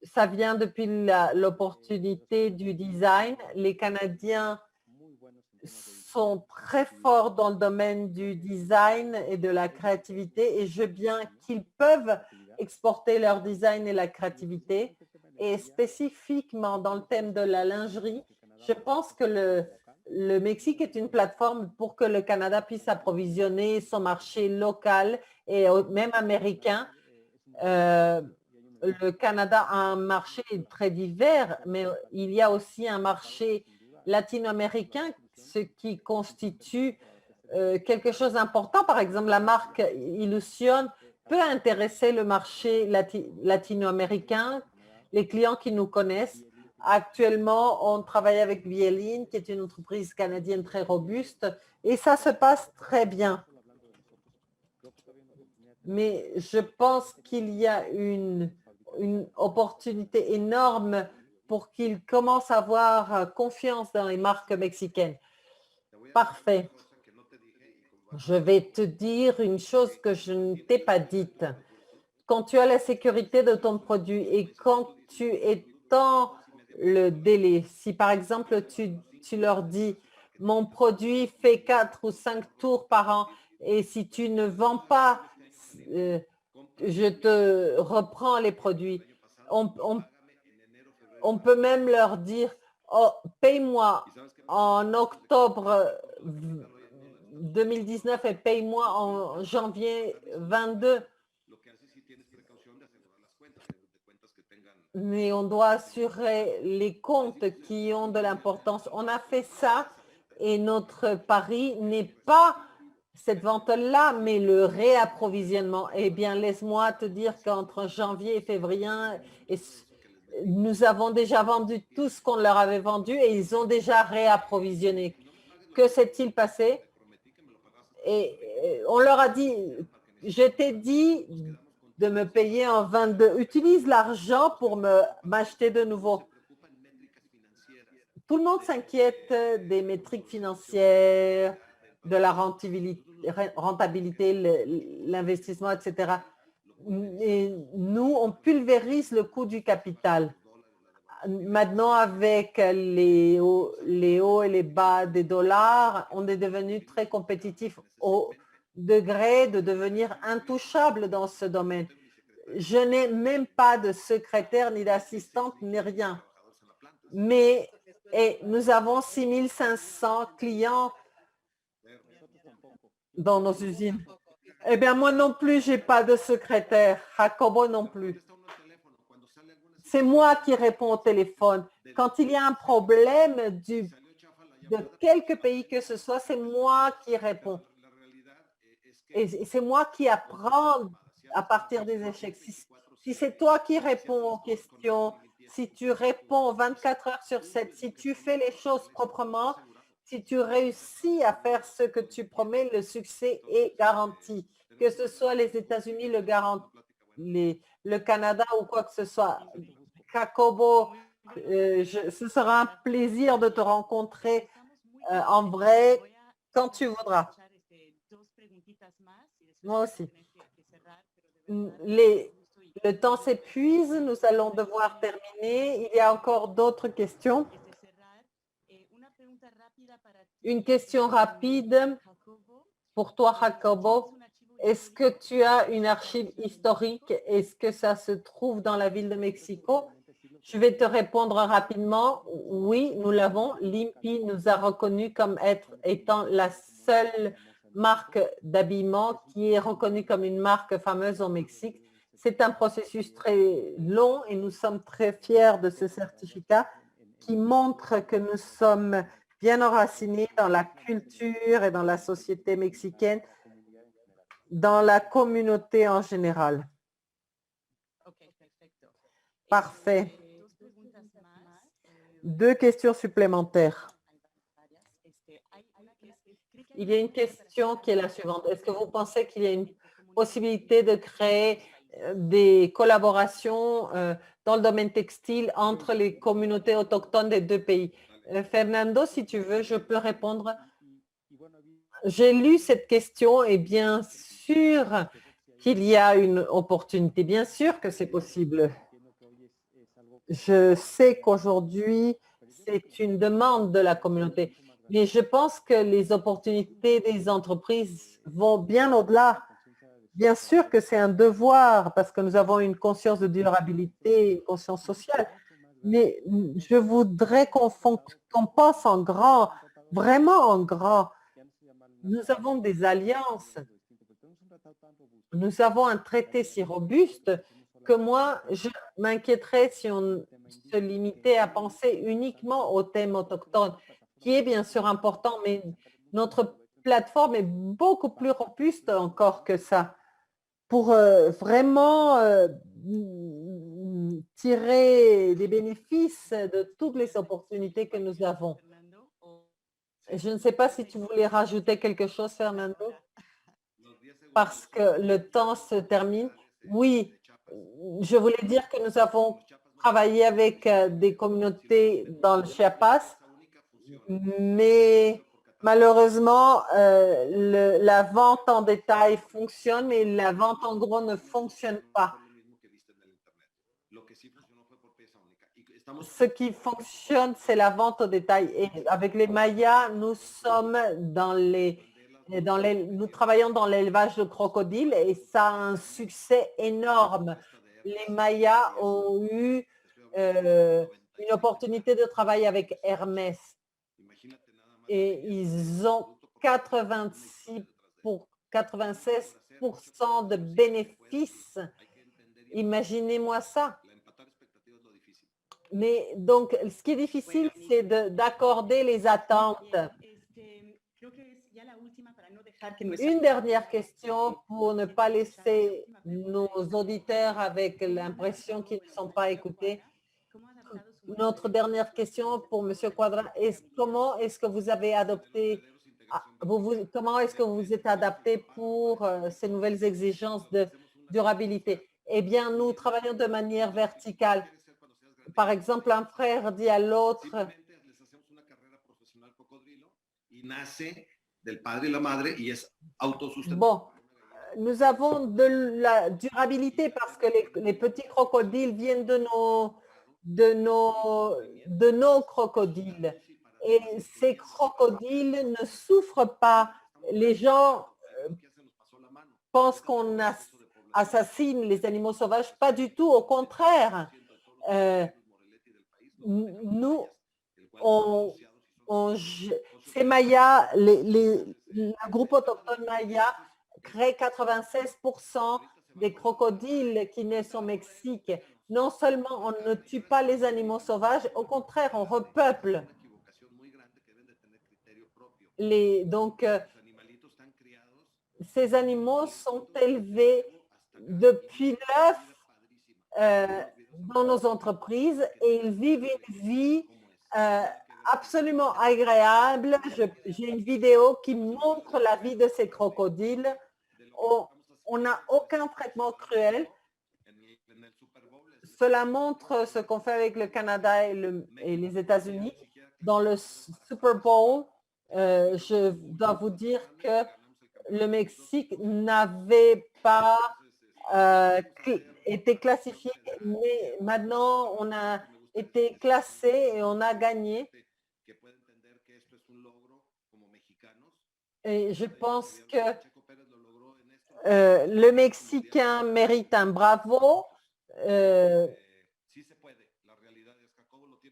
ça vient depuis l'opportunité du design. Les Canadiens sont très forts dans le domaine du design et de la créativité et je veux bien qu'ils peuvent exporter leur design et la créativité. Et spécifiquement dans le thème de la lingerie, je pense que le Mexique est une plateforme pour que le Canada puisse approvisionner son marché local et même américain. Le Canada a un marché très divers, mais il y a aussi un marché latino-américain, ce qui constitue quelque chose d'important. Par exemple, la marque Illusion peut intéresser le marché latino-américain, les clients qui nous connaissent. Actuellement, on travaille avec Vieline, qui est une entreprise canadienne très robuste, et ça se passe très bien. Mais je pense qu'il y a une opportunité énorme pour qu'ils commencent à avoir confiance dans les marques mexicaines. Parfait. Je vais te dire une chose que je ne t'ai pas dite. Quand tu as la sécurité de ton produit et quand tu étends le délai, si par exemple tu leur dis « mon produit fait 4 ou 5 tours par an et si tu ne vends pas, je te reprends les produits ». On peut même leur dire « oh, paye-moi en octobre 2019 et paye-moi en janvier 22 ». Mais on doit assurer les comptes qui ont de l'importance. On a fait ça et notre pari n'est pas cette vente-là, mais le réapprovisionnement. Eh bien, laisse-moi te dire qu'entre janvier et février, nous avons déjà vendu tout ce qu'on leur avait vendu et ils ont déjà réapprovisionné. Que s'est-il passé? Et on leur a dit, je t'ai dit de me payer en 22. Utilise l'argent pour m'acheter de nouveau. Tout le monde s'inquiète des métriques financières, de la rentabilité, l'investissement, etc. Et nous, on pulvérise le coût du capital. Maintenant, avec les hauts et les bas des dollars, on est devenu très compétitif au degré de devenir intouchable dans ce domaine. Je n'ai même pas de secrétaire, ni d'assistante, ni rien. Mais nous avons 6500 clients dans nos usines. Eh bien, moi non plus, je n'ai pas de secrétaire. Jacobo non plus. C'est moi qui réponds au téléphone. Quand il y a un problème de quelque pays que ce soit, c'est moi qui réponds. Et c'est moi qui apprends à partir des échecs. Si c'est toi qui réponds aux questions, si tu réponds 24 heures sur 7, si tu fais les choses proprement, si tu réussis à faire ce que tu promets, le succès est garanti. Que ce soit les États-Unis, le Canada ou quoi que ce soit. Jacobo, ce sera un plaisir de te rencontrer en vrai quand tu voudras. Moi aussi. Le temps s'épuise, nous allons devoir terminer. Il y a encore d'autres questions. Une question rapide pour toi, Jacobo. Est-ce que tu as une archive historique? Est-ce que ça se trouve dans la ville de Mexico? Je vais te répondre rapidement. Oui, nous l'avons. Limpi nous a reconnus comme étant la seule marque d'habillement qui est reconnue comme une marque fameuse au Mexique. C'est un processus très long et nous sommes très fiers de ce certificat qui montre que nous sommes bien enracinés dans la culture et dans la société mexicaine, dans la communauté en général. Parfait. 2 questions supplémentaires. Il y a une question qui est la suivante. Est-ce que vous pensez qu'il y a une possibilité de créer des collaborations dans le domaine textile entre les communautés autochtones des 2 pays? Fernando, si tu veux, je peux répondre. J'ai lu cette question et bien sûr qu'il y a une opportunité. Bien sûr que c'est possible. Je sais qu'aujourd'hui, c'est une demande de la communauté, mais je pense que les opportunités des entreprises vont bien au-delà. Bien sûr que c'est un devoir parce que nous avons une conscience de durabilité, une conscience sociale, mais je voudrais qu'on pense en grand, vraiment en grand. Nous avons des alliances. Nous avons un traité si robuste que moi, je m'inquiéterais si on se limitait à penser uniquement au thème autochtone, qui est bien sûr important, mais notre plateforme est beaucoup plus robuste encore que ça. pour vraiment tirer des bénéfices de toutes les opportunités que nous avons. Je ne sais pas si tu voulais rajouter quelque chose, Fernando, parce que le temps se termine. Oui, je voulais dire que nous avons travaillé avec des communautés dans le Chiapas, mais malheureusement, la vente en détail fonctionne, mais la vente en gros ne fonctionne pas. Ce qui fonctionne, c'est la vente au détail. Et avec les Mayas, nous sommes nous travaillons dans l'élevage de crocodiles et ça a un succès énorme. Les Mayas ont eu une opportunité de travailler avec Hermès et ils ont 96% de bénéfices. Imaginez-moi ça. Mais donc, ce qui est difficile, c'est d'accorder les attentes. Une dernière question pour ne pas laisser nos auditeurs avec l'impression qu'ils ne sont pas écoutés. Notre dernière question pour M. Quadra est comment est-ce que vous avez adopté, comment est-ce que vous vous êtes adapté pour ces nouvelles exigences de durabilité? Eh bien, nous travaillons de manière verticale. Par exemple, un frère dit à l'autre, bon, nous avons de la durabilité parce que les petits crocodiles viennent de nos crocodiles. Et ces crocodiles ne souffrent pas. Les gens pensent qu'on assassine les animaux sauvages. Pas du tout, au contraire. Nous, ces Mayas, le groupe autochtone Maya crée 96% des crocodiles qui naissent au Mexique. Non seulement on ne tue pas les animaux sauvages, au contraire, on repeuple. Donc, ces animaux sont élevés depuis l'œuf dans nos entreprises et ils vivent une vie absolument agréable. J'ai une vidéo qui montre la vie de ces crocodiles. On n'a aucun traitement cruel. Cela montre ce qu'on fait avec le Canada et les États-Unis. Dans le Super Bowl, je dois vous dire que le Mexique n'avait pas été classifié, mais maintenant on a été classé et on a gagné. Et je pense que le Mexicain mérite un bravo.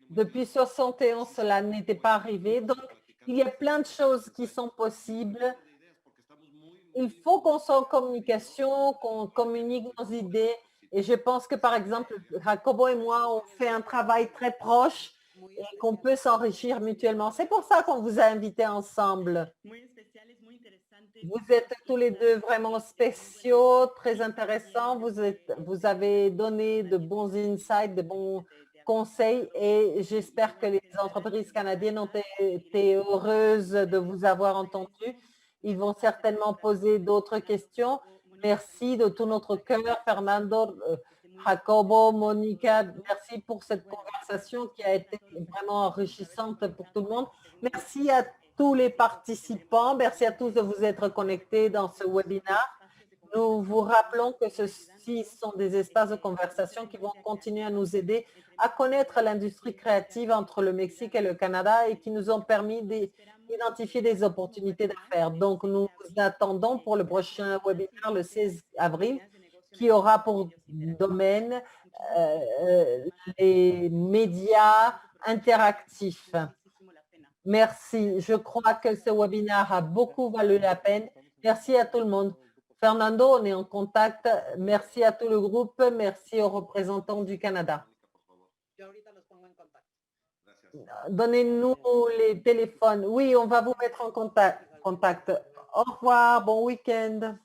Depuis 71, cela n'était pas arrivé. Donc, il y a plein de choses qui sont possibles. Il faut qu'on soit en communication, qu'on communique nos idées. Et je pense que, par exemple, Jacobo et moi, on fait un travail très proche et qu'on peut s'enrichir mutuellement. C'est pour ça qu'on vous a invités ensemble. Vous êtes tous les deux vraiment spéciaux, très intéressants. Vous avez donné de bons insights, de bons conseils et j'espère que les entreprises canadiennes ont été heureuses de vous avoir entendu. Ils vont certainement poser d'autres questions. Merci de tout notre cœur, Fernando, Jacobo, Monica. Merci pour cette conversation qui a été vraiment enrichissante pour tout le monde. Merci à tous les participants. Merci à tous de vous être connectés dans ce webinaire. Nous vous rappelons que ceci sont des espaces de conversation qui vont continuer à nous aider à connaître l'industrie créative entre le Mexique et le Canada et qui nous ont permis d'identifier des opportunités d'affaires. Donc, nous attendons pour le prochain webinaire le 16 avril qui aura pour domaine les médias interactifs. Merci. Je crois que ce webinaire a beaucoup valu la peine. Merci à tout le monde. Fernando, on est en contact. Merci à tout le groupe. Merci aux représentants du Canada. Donnez-nous les téléphones. Oui, on va vous mettre en contact. Au revoir. Bon week-end.